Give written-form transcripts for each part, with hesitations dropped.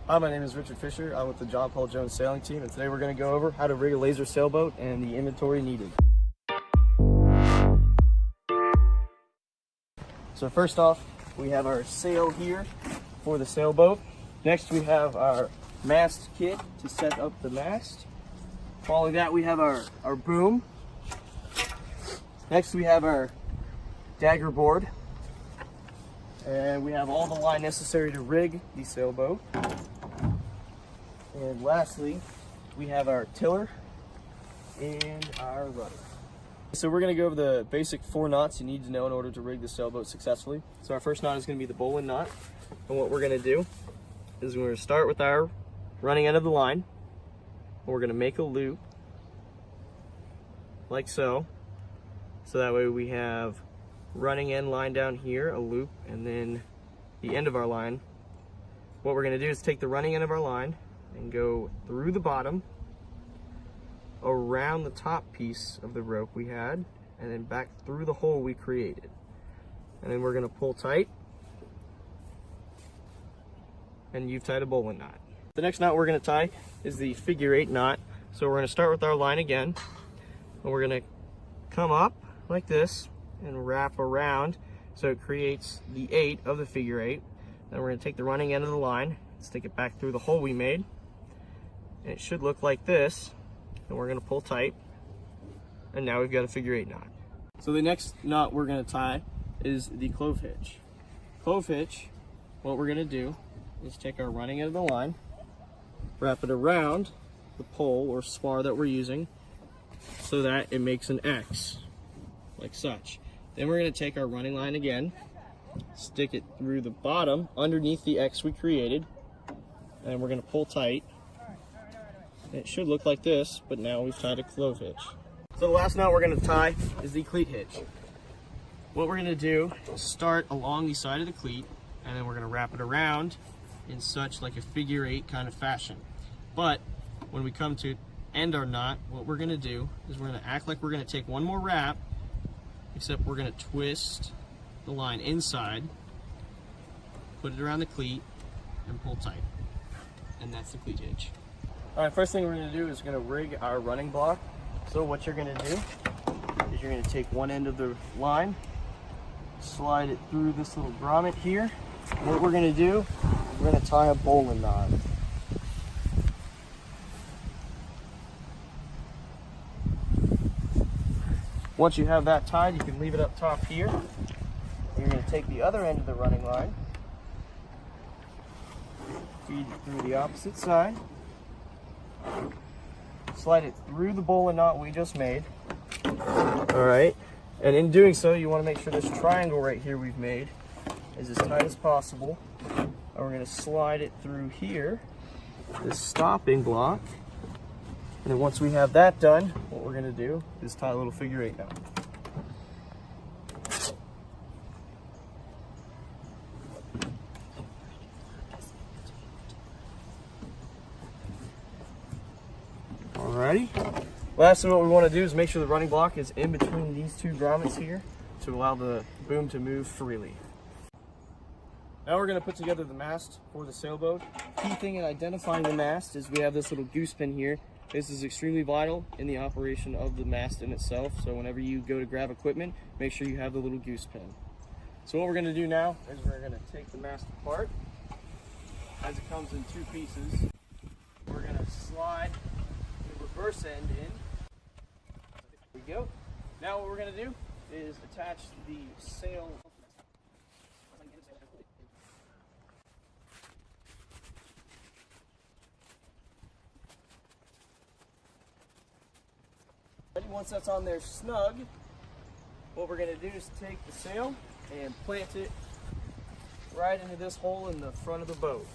Hi, my name is Richard Fisher. I'm with the John Paul Jones Sailing Team, and today we're going to go over how to rig a laser sailboat and the inventory needed. So first off, we have our sail here for the sailboat. Next we have our mast kit to set up the mast. Following that we have our boom. Next we have our dagger board. And we have all the line necessary to rig the sailboat. And lastly, we have our tiller and our rudder. So we're going to go over the basic 4 knots you need to know in order to rig the sailboat successfully. So our first knot is going to be the bowline knot. And what we're going to do is we're going to start with our running end of the line. And we're going to make a loop like so. So that way we have running end line down here, a loop, and then the end of our line. What we're going to do is take the running end of our line and go through the bottom, around the top piece of the rope we had, and then back through the hole we created. And then we're going to pull tight, and you've tied a bowline knot. The next knot we're going to tie is the figure 8 knot. So we're going to start with our line again, and we're going to come up like this and wrap around so it creates the 8 of the figure 8. Then we're going to take the running end of the line, stick it back through the hole we made, and it should look like this. And we're going to pull tight, and now we've got a figure 8 knot. So the next knot we're going to tie is the clove hitch. Clove hitch, what we're going to do is take our running end of the line, wrap it around the pole or spar that we're using so that it makes an X, like such. Then we're going to take our running line again, stick it through the bottom underneath the X we created, and we're going to pull tight. And it should look like this, but now we've tied a clove hitch. So the last knot we're going to tie is the cleat hitch. What we're going to do is start along the side of the cleat, and then we're going to wrap it around in such like a figure 8 kind of fashion. But when we come to end our knot, what we're going to do is we're going to act like we're going to take one more wrap, except we're going to twist the line inside, put it around the cleat, and pull tight. And that's the cleat hitch. Alright, first thing we're going to do is we're going to rig our running block. So what you're going to do is you're going to take one end of the line, slide it through this little grommet here. What we're going to do is we're going to tie a bowline knot. Once you have that tied, you can leave it up top here. You're going to take the other end of the running line, feed it through the opposite side, slide it through the bowline knot we just made. Alright, and in doing so, you want to make sure this triangle right here we've made is as tight as possible. And we're going to slide it through here, this stopping block. And then once we have that done, what we're going to do is tie a little figure 8 knot. Alrighty. Lastly, what we want to do is make sure the running block is in between these 2 grommets here to allow the boom to move freely. Now we're going to put together the mast for the sailboat. Key thing in identifying the mast is we have this little goose pin here. This is extremely vital in the operation of the mast in itself, so whenever you go to grab equipment, make sure you have the little goose pin. So what we're going to do now is we're going to take the mast apart as it comes in 2 pieces. We're going to slide the reverse end in. There we go. Now what we're going to do is attach the sail. Once that's on there snug, what we're going to do is take the sail and plant it right into this hole in the front of the boat.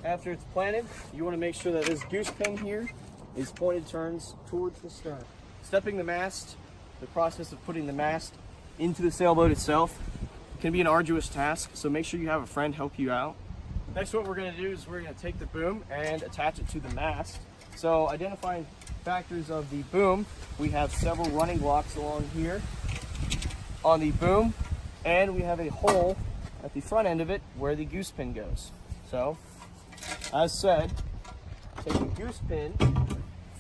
After it's planted, you want to make sure that this goose pin here is pointed turns towards the stern. Stepping the mast, the process of putting the mast into the sailboat itself can be an arduous task, so make sure you have a friend help you out. Next, what we're going to do is we're going to take the boom and attach it to the mast. So identifying factors of the boom, we have several running blocks along here on the boom, and we have a hole at the front end of it where the goose pin goes. So, as said, take the goose pin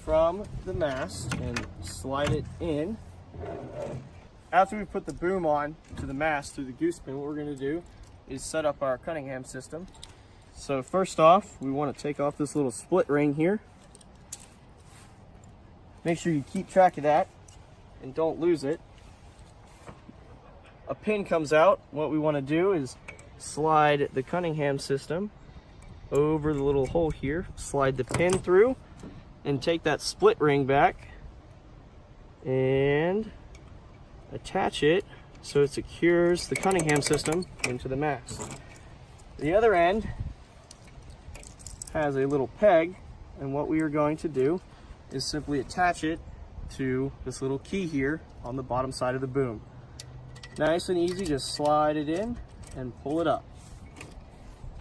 from the mast and slide it in. After we put the boom on to the mast through the goose pin, what we're going to do is set up our Cunningham system. So first off, we want to take off this little split ring here. Make sure you keep track of that and don't lose it. A pin comes out. What we want to do is slide the Cunningham system over the little hole here, slide the pin through, and take that split ring back and attach it so it secures the Cunningham system into the mast. The other end has a little peg, and what we are going to do is simply attach it to this little key here on the bottom side of the boom. Nice and easy, just slide it in and pull it up.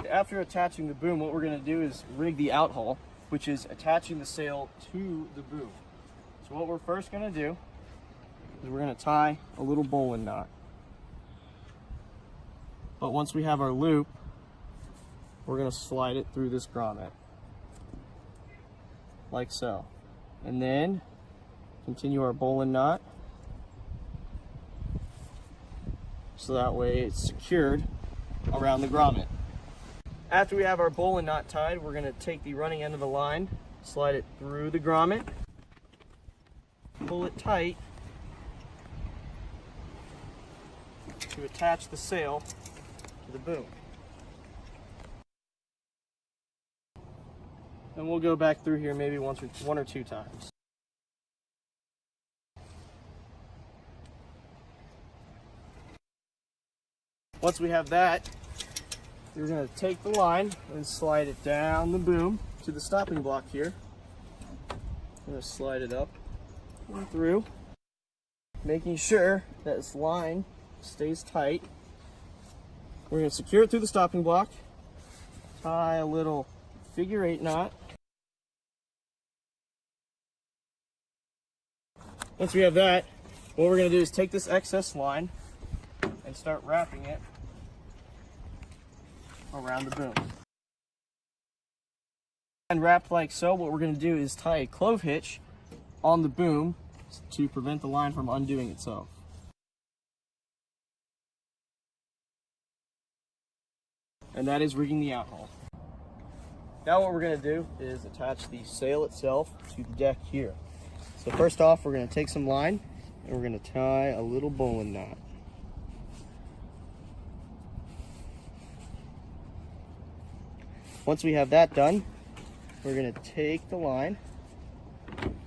After attaching the boom, what we're going to do is rig the outhaul, which is attaching the sail to the boom. So what we're first going to do is we're going to tie a little bowline knot. But once we have our loop, we're going to slide it through this grommet, like so. And then continue our bowline knot, so that way it's secured around the grommet. After we have our bowline knot tied, we're going to take the running end of the line, slide it through the grommet, pull it tight to attach the sail to the boom. And we'll go back through here maybe one or two times. Once we have that, we're going to take the line and slide it down the boom to the stopping block here. I'm going to slide it up and through, making sure that this line stays tight. We're going to secure it through the stopping block, tie a little figure 8 knot. Once we have that, what we're going to do is take this excess line and start wrapping it around the boom. And wrapped like so, what we're going to do is tie a clove hitch on the boom to prevent the line from undoing itself. And that is rigging the outhaul. Now what we're going to do is attach the sail itself to the deck here. So first off, we're going to take some line and we're going to tie a little bowline knot. Once we have that done, we're going to take the line,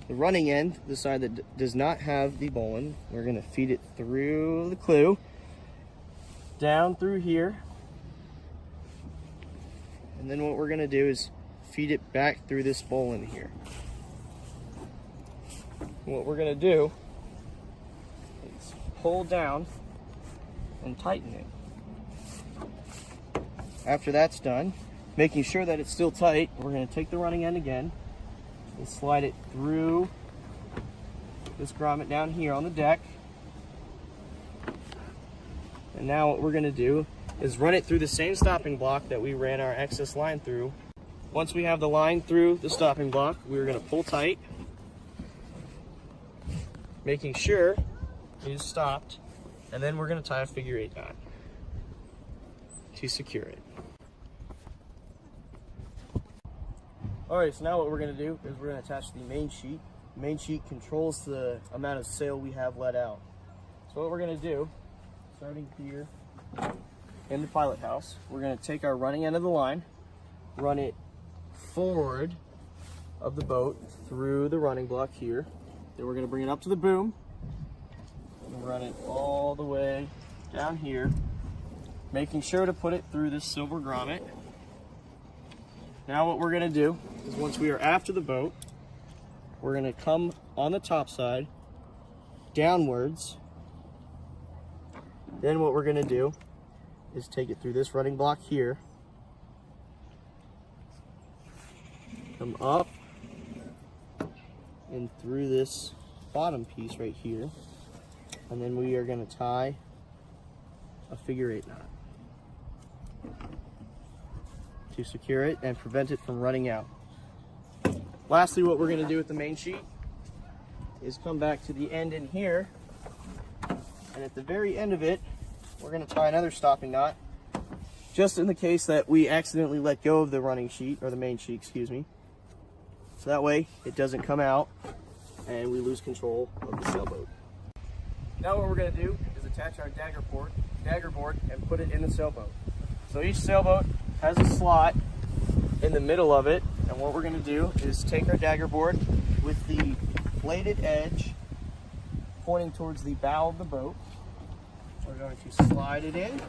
the running end, the side that does not have the bowline, we're going to feed it through the clew, down through here, and then what we're going to do is feed it back through this bowline here. What we're going to do is pull down and tighten it. After that's done, making sure that it's still tight, we're going to take the running end again and slide it through this grommet down here on the deck. And now what we're going to do is run it through the same stopping block that we ran our excess line through. Once we have the line through the stopping block, we're going to pull tight, making sure it is stopped, and then we're going to tie a figure 8 knot to secure it. Alright, so now what we're going to do is we're going to attach the main sheet. The main sheet controls the amount of sail we have let out. So what we're going to do, starting here in the pilot house, we're going to take our running end of the line, run it forward of the boat through the running block here. Then we're going to bring it up to the boom and run it all the way down here, making sure to put it through this silver grommet. Now what we're going to do is once we are after the boat, we're going to come on the top side downwards. Then what we're going to do is take it through this running block here, come up and through this bottom piece right here, and then we are going to tie a figure 8 knot. to secure it and prevent it from running out. Lastly, what we're going to do with the main sheet is come back to the end in here, and at the very end of it, we're going to tie another stopping knot, just in the case that we accidentally let go of the running sheet, or the main sheet, excuse me. So that way it doesn't come out and we lose control of the sailboat. Now what we're going to do is attach our dagger board and put it in the sailboat. So each sailboat has a slot in the middle of it, and what we're going to do is take our dagger board with the bladed edge pointing towards the bow of the boat. We're going to slide it in,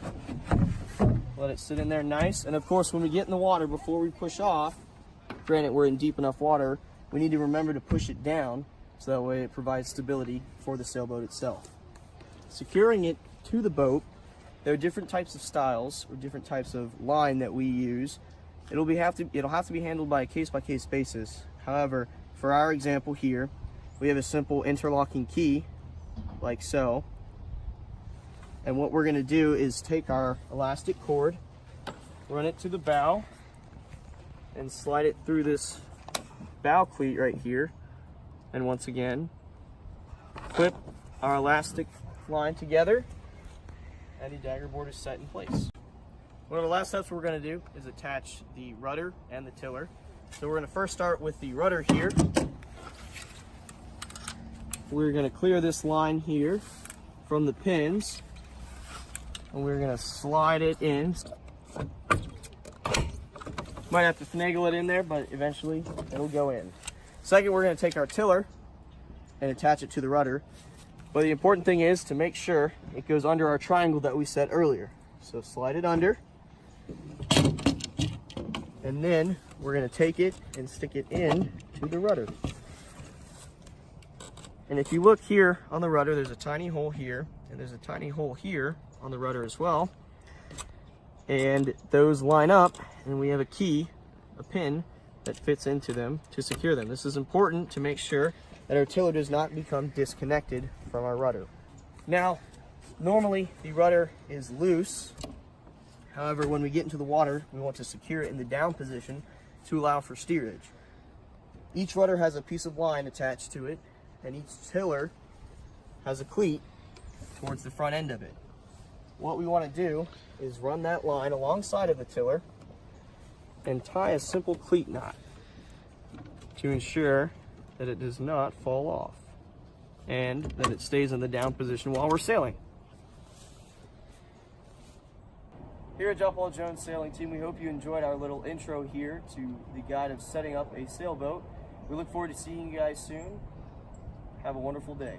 let it sit in there nice, and of course when we get in the water, before we push off, granted we're in deep enough water, we need to remember to push it down so that way it provides stability for the sailboat itself. Securing it to the boat, there are different types of styles or different types of line that we use. It'll have to be handled by a case-by-case basis. However, for our example here, we have a simple interlocking key, like so. And what we're going to do is take our elastic cord, run it to the bow, and slide it through this bow cleat right here. And once again, clip our elastic line together, and the dagger board is set in place. One of the last steps we're going to do is attach the rudder and the tiller. So we're going to first start with the rudder here. We're going to clear this line here from the pins, and we're going to slide it in. Might have to finagle it in there, but eventually it'll go in. Second, we're going to take our tiller and attach it to the rudder. But the important thing is to make sure it goes under our triangle that we set earlier. So slide it under, and then we're going to take it and stick it in to the rudder. And if you look here on the rudder, there's a tiny hole here, and there's a tiny hole here on the rudder as well. And those line up, and we have a key, a pin, that fits into them to secure them. This is important to make sure that our tiller does not become disconnected from our rudder. Now, normally the rudder is loose. However, when we get into the water, we want to secure it in the down position to allow for steerage. Each rudder has a piece of line attached to it, and each tiller has a cleat towards the front end of it. What we want to do is run that line alongside of the tiller and tie a simple cleat knot to ensure that it does not fall off and that it stays in the down position while we're sailing. Here at John Paul Jones Sailing Team, we hope you enjoyed our little intro here to the guide of setting up a sailboat. We look forward to seeing you guys soon. Have a wonderful day.